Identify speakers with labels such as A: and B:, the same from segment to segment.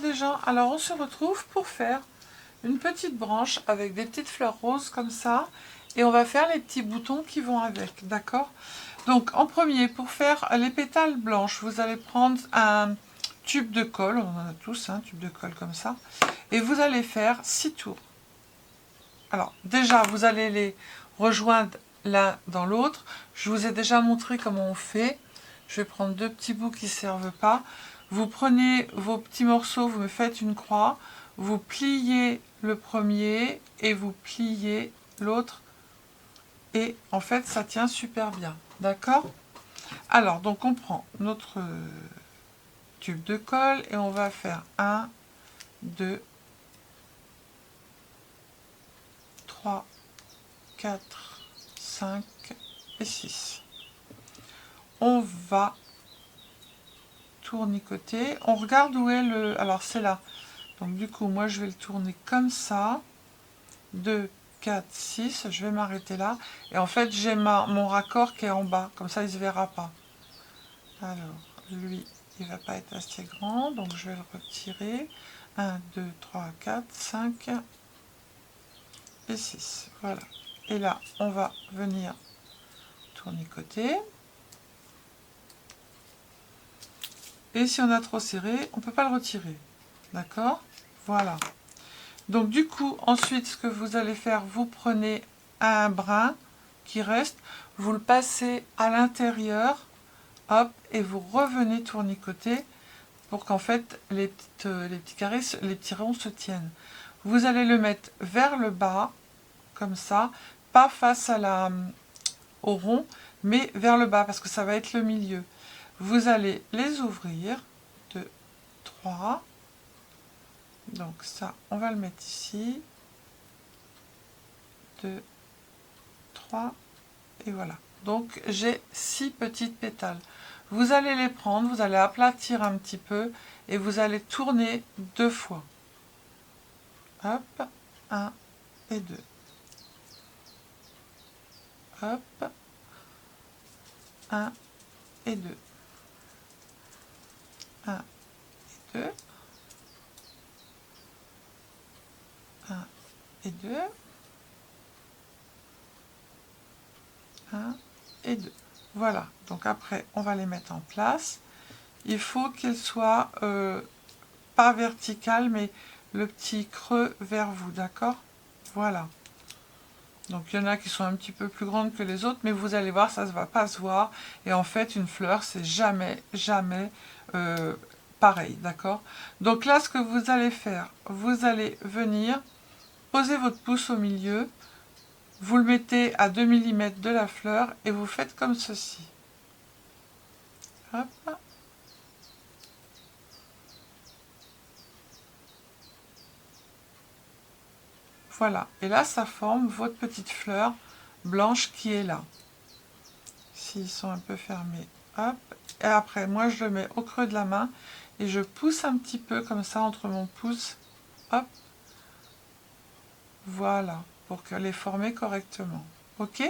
A: les gens, alors on se retrouve pour faire une petite branche avec des petites fleurs roses comme ça, et on va faire les petits boutons qui vont avec, d'accord? Donc en premier, pour faire les pétales blanches, vous allez prendre un tube de colle, on en a tous un tube de colle comme ça, et vous allez faire 6 tours. Alors déjà, vous allez les rejoindre l'un dans l'autre. Je vous ai déjà montré comment on fait. Je vais prendre 2 petits bouts qui ne servent pas. Vous prenez vos petits morceaux, vous me faites une croix, vous pliez le premier et vous pliez l'autre. Et en fait, ça tient super bien. D'accord? Alors, donc on prend notre tube de colle et on va faire 1, 2, 3, 4, 5 et 6. On va tournicoter. On regarde où est le... Alors c'est là. Donc du coup, moi je vais le tourner comme ça. 2, 4, 6. Je vais m'arrêter là. Et en fait, j'ai mon raccord qui est en bas. Comme ça, il ne se verra pas. Alors, lui, il ne va pas être assez grand. Donc je vais le retirer. 1, 2, 3, 4, 5 et 6. Voilà. Et là, on va venir tournicoter. Et si on a trop serré, on ne peut pas le retirer. D'accord? Voilà. Donc du coup, ensuite, ce que vous allez faire, vous prenez un brin qui reste, vous le passez à l'intérieur, hop, et vous revenez tournicoter pour qu'en fait, les petits carrés, les petits ronds se tiennent. Vous allez le mettre vers le bas, comme ça, pas face au rond, mais vers le bas, parce que ça va être le milieu. Vous allez les ouvrir, 2, 3, donc ça, on va le mettre ici, 2, 3, et voilà. Donc j'ai 6 petites pétales. Vous allez les prendre, vous allez aplatir un petit peu, et vous allez tourner 2 fois. Hop, 1 et 2. Hop, 1 et 2. 1 et 2. 1 et 2. 1 et 2. Voilà, donc après on va les mettre en place. Il faut qu'elles soient pas verticales, mais le petit creux vers vous, d'accord? Voilà. Donc il y en a qui sont un petit peu plus grandes que les autres, mais vous allez voir, ça ne va pas se voir. Et en fait, une fleur, c'est jamais, jamais pareil, d'accord? Donc là, ce que vous allez faire, vous allez venir poser votre pouce au milieu, vous le mettez à 2 mm de la fleur et vous faites comme ceci. Hop. Voilà. Et là, ça forme votre petite fleur blanche qui est là. S'ils sont un peu fermés, hop. Et après, moi, je le mets au creux de la main et je pousse un petit peu comme ça entre mon pouce. Hop. Voilà. Pour qu'elle est formée correctement. Ok?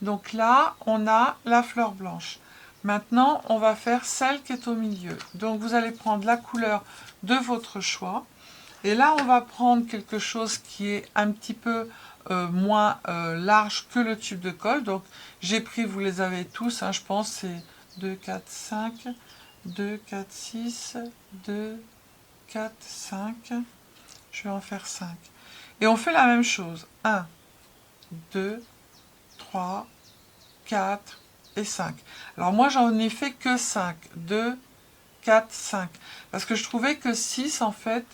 A: Donc là, on a la fleur blanche. Maintenant, on va faire celle qui est au milieu. Donc, vous allez prendre la couleur de votre choix. Et là, on va prendre quelque chose qui est un petit peu moins large que le tube de colle. Donc, j'ai pris, vous les avez tous, hein, je pense, c'est 2, 4, 5, 2, 4, 6, 2, 4, 5. Je vais en faire 5. Et on fait la même chose. 1, 2, 3, 4 et 5. Alors moi, j'en ai fait que 5. 2, 4, 5. Parce que je trouvais que 6, en fait,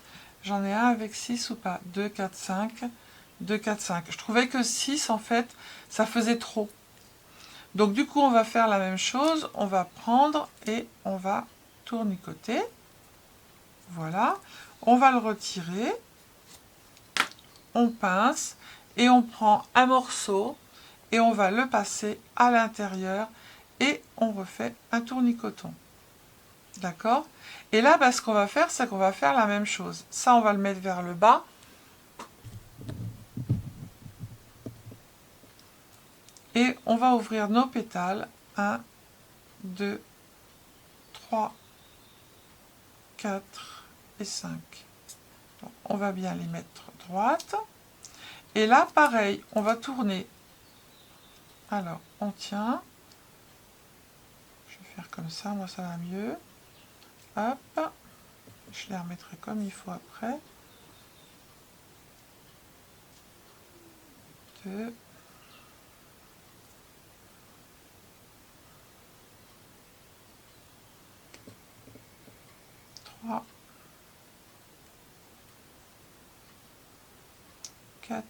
A: j'en ai un avec 6 ou pas? 2, 4, 5. 2, 4, 5. Je trouvais que 6, en fait, ça faisait trop. Donc du coup, on va faire la même chose. On va prendre et on va tournicoter. Voilà. On va le retirer. On pince et on prend un morceau et on va le passer à l'intérieur et on refait un tournicoton. D'accord? Et là, ce qu'on va faire, c'est qu'on va faire la même chose. Ça, on va le mettre vers le bas. Et on va ouvrir nos pétales. 1, 2, 3, 4 et 5. Donc, on va bien les mettre droites. Et là, pareil, on va tourner. Alors, on tient. Je vais faire comme ça, moi ça va mieux. Hop. Je les remettrai comme il faut après. 2. 3. 4.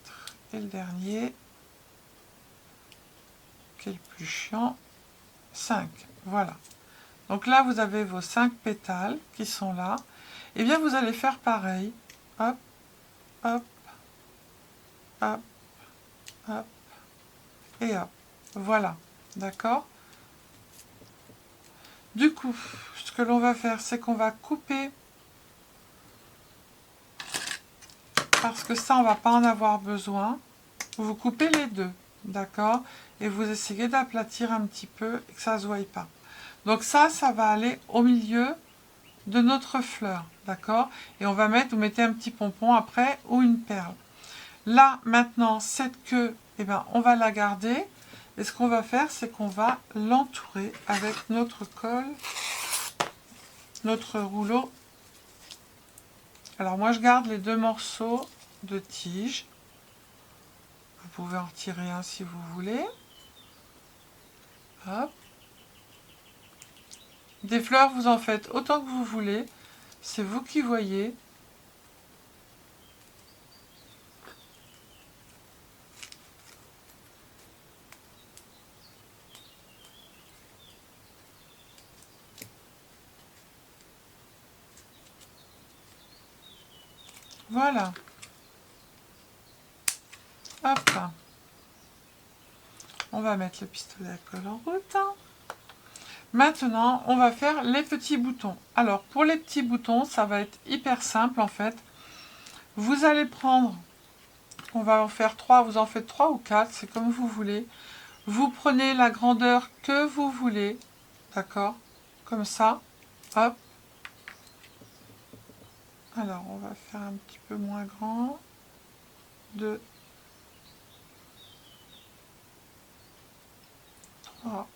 A: Et le dernier, qui est le plus chiant, 5. Voilà. Donc là, vous avez vos 5 pétales qui sont là. Et bien, vous allez faire pareil. Hop, hop, hop, hop, et hop. Voilà. D'accord? Du coup, ce que l'on va faire, c'est qu'on va couper. Parce que ça, on va pas en avoir besoin. Vous coupez les deux. D'accord? Et vous essayez d'aplatir un petit peu et que ça ne se voie pas. Donc ça va aller au milieu de notre fleur, d'accord? Et on va mettre, vous mettez un petit pompon après ou une perle. Là, maintenant, cette queue, eh ben, on va la garder. Et ce qu'on va faire, c'est qu'on va l'entourer avec notre colle, notre rouleau. Alors moi, je garde les 2 morceaux de tige. Vous pouvez en retirer un si vous voulez. Hop. Des fleurs, vous en faites autant que vous voulez. C'est vous qui voyez. Voilà. Hop. On va mettre le pistolet à colle en route. Maintenant, on va faire les petits boutons. Alors, pour les petits boutons, ça va être hyper simple en fait. Vous allez prendre, on va en faire 3, vous en faites 3 ou 4, c'est comme vous voulez. Vous prenez la grandeur que vous voulez, d'accord? Comme ça, hop. Alors, on va faire un petit peu moins grand. 2, 3.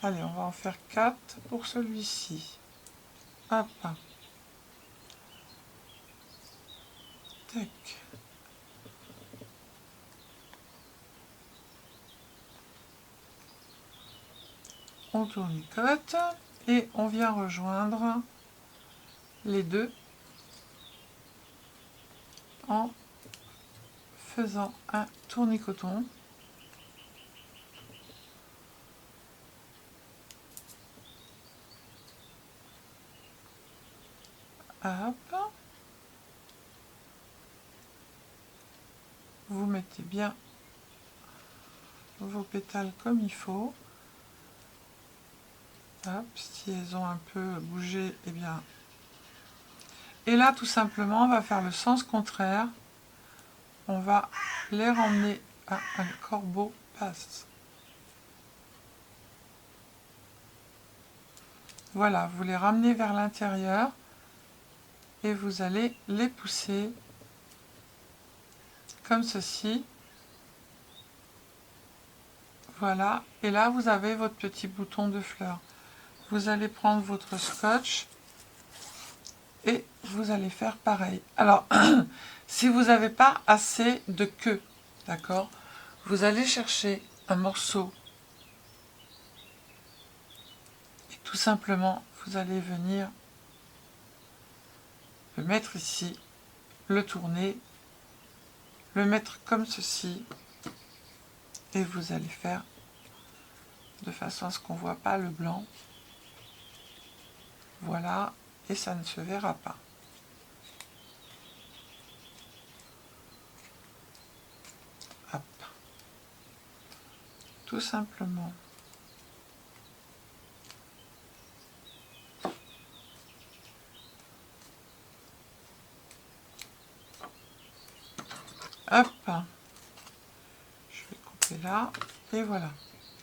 A: Allez, on va en faire 4 pour celui-ci. Hop. Tac. On tournicote et on vient rejoindre les deux en faisant un tournicoton. Hop. Vous mettez bien vos pétales comme il faut. Hop, si elles ont un peu bougé, eh bien. Et là, tout simplement, on va faire le sens contraire. On va les ramener à un corbeau passe. Voilà, vous les ramenez vers l'intérieur et vous allez les pousser comme ceci. Voilà, et là vous avez votre petit bouton de fleur. Vous allez prendre votre scotch et vous allez faire pareil. Alors, si vous n'avez pas assez de queue, d'accord, vous allez chercher un morceau et tout simplement vous allez venir le mettre ici, le tourner, le mettre comme ceci et vous allez faire de façon à ce qu'on ne voit pas le blanc. Voilà, et ça ne se verra pas. Hop. Tout simplement. Hop. Je vais couper là, et voilà.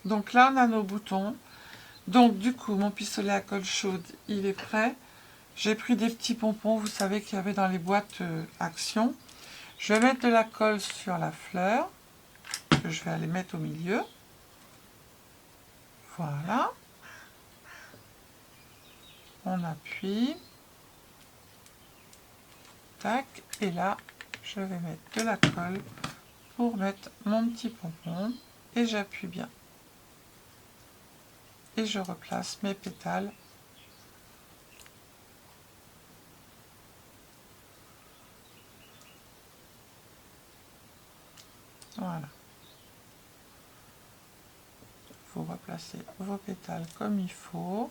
A: Donc là, on a nos boutons. Donc du coup, mon pistolet à colle chaude, il est prêt. J'ai pris des petits pompons, vous savez qu'il y avait dans les boîtes Action. Je vais mettre de la colle sur la fleur, que je vais aller mettre au milieu. Voilà. On appuie. Tac. Et là, je vais mettre de la colle pour mettre mon petit pompon. Et j'appuie bien. Et je replace mes pétales. Voilà. Vous replacez vos pétales comme il faut.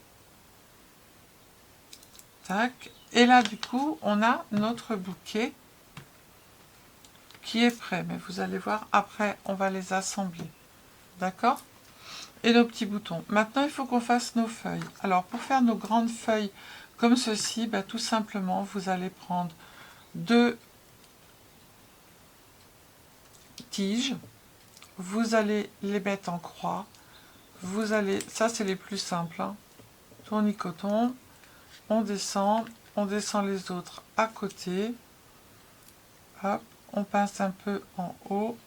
A: Tac. Et là, du coup, on a notre bouquet qui est prêt. Mais vous allez voir, après, on va les assembler. D'accord? Et nos petits boutons. Maintenant, il faut qu'on fasse nos feuilles. Alors, pour faire nos grandes feuilles comme ceci, bah, tout simplement, vous allez prendre 2 tiges. Vous allez les mettre en croix. Vous allez, ça c'est les plus simples, hein. Tournicoton, on descend les autres à côté. Hop, on pince un peu en haut.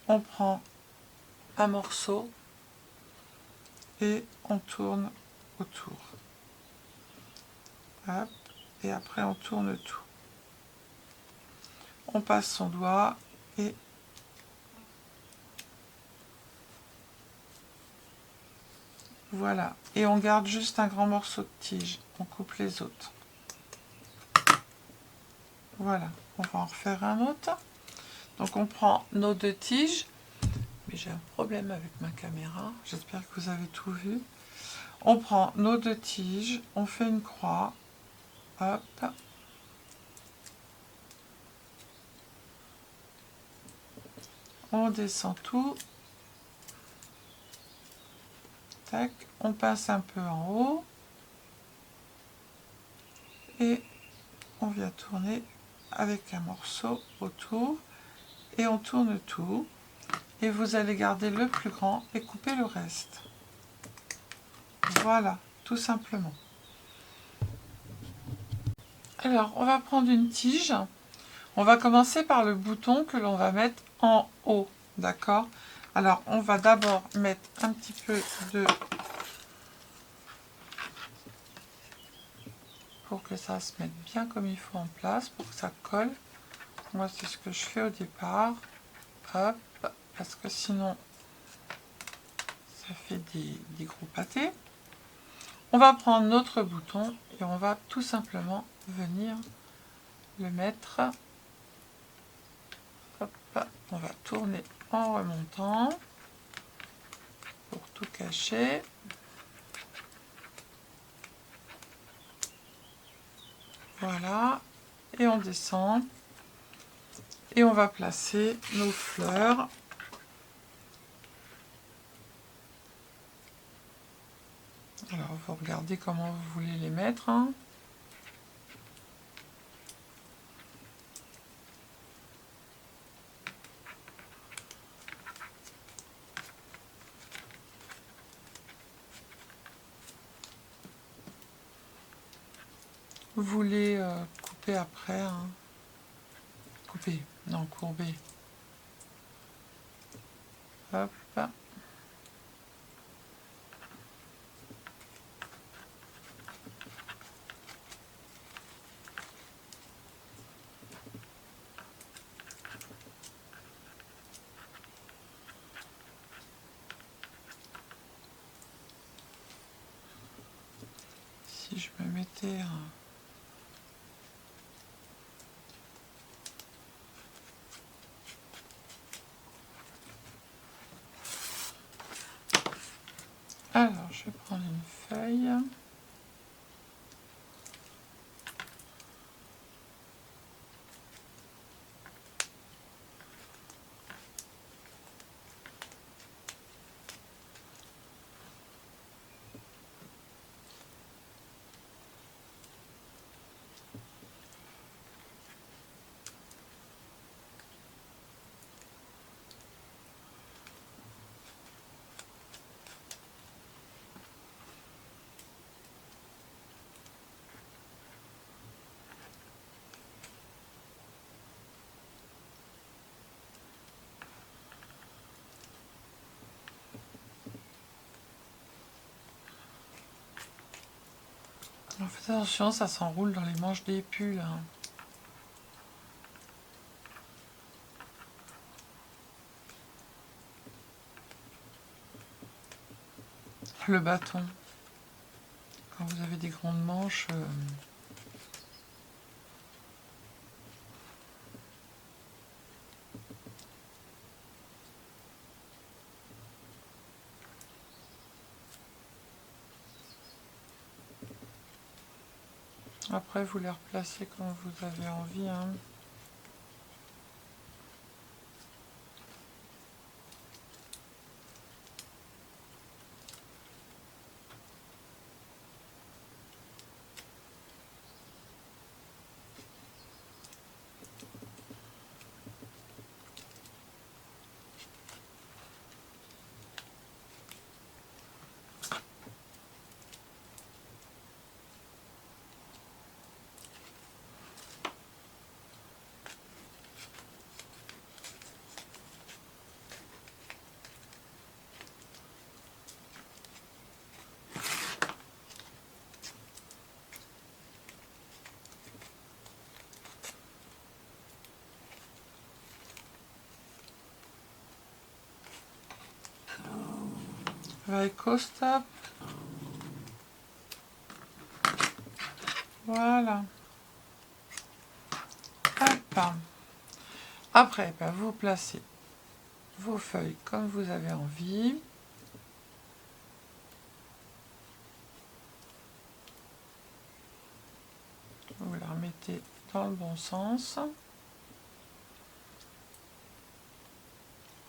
A: On prend un morceau et on tourne autour. Hop, et après on tourne tout. On passe son doigt et voilà. Et on garde juste un grand morceau de tige. On coupe les autres. Voilà. On va en refaire un autre. Donc on prend nos 2 tiges. Mais j'ai un problème avec ma caméra. J'espère que vous avez tout vu. On prend nos 2 tiges. On fait une croix. Hop. On descend tout. Tac. On passe un peu en haut. Et on vient tourner avec un morceau autour. Et on tourne tout. Et vous allez garder le plus grand et couper le reste. Voilà, tout simplement. Alors, on va prendre une tige. On va commencer par le bouton que l'on va mettre en haut. D'accord? Alors, on va d'abord mettre un petit peu de... pour que ça se mette bien comme il faut en place, pour que ça colle. Moi, c'est ce que je fais au départ. Hop, parce que sinon, ça fait des gros pâtés. On va prendre notre bouton et on va tout simplement venir le mettre. Hop, on va tourner en remontant pour tout cacher. Voilà, et on descend. Et on va placer nos fleurs. Alors, vous regardez comment vous voulez les mettre, hein. Vous voulez couper après, hein. Couper, non, courber. Hop. Si je me mettais un... Alors, je vais prendre une feuille. Alors, faites attention, ça s'enroule dans les manches des pulls. Hein. Le bâton. Quand vous avez des grandes manches... Après, vous les replacez comme vous avez envie. Hein. Avec stop. Voilà. Hop. Après, ben, vous placez vos feuilles comme vous avez envie. Vous la remettez dans le bon sens.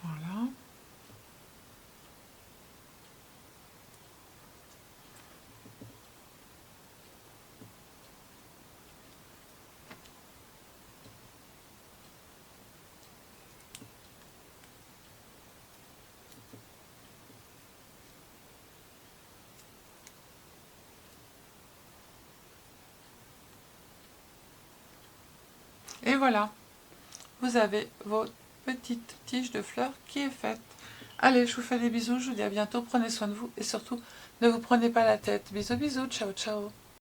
A: Voilà. Et voilà, vous avez votre petite tige de fleurs qui est faite. Allez, je vous fais des bisous, je vous dis à bientôt, prenez soin de vous et surtout, ne vous prenez pas la tête. Bisous, bisous, ciao, ciao.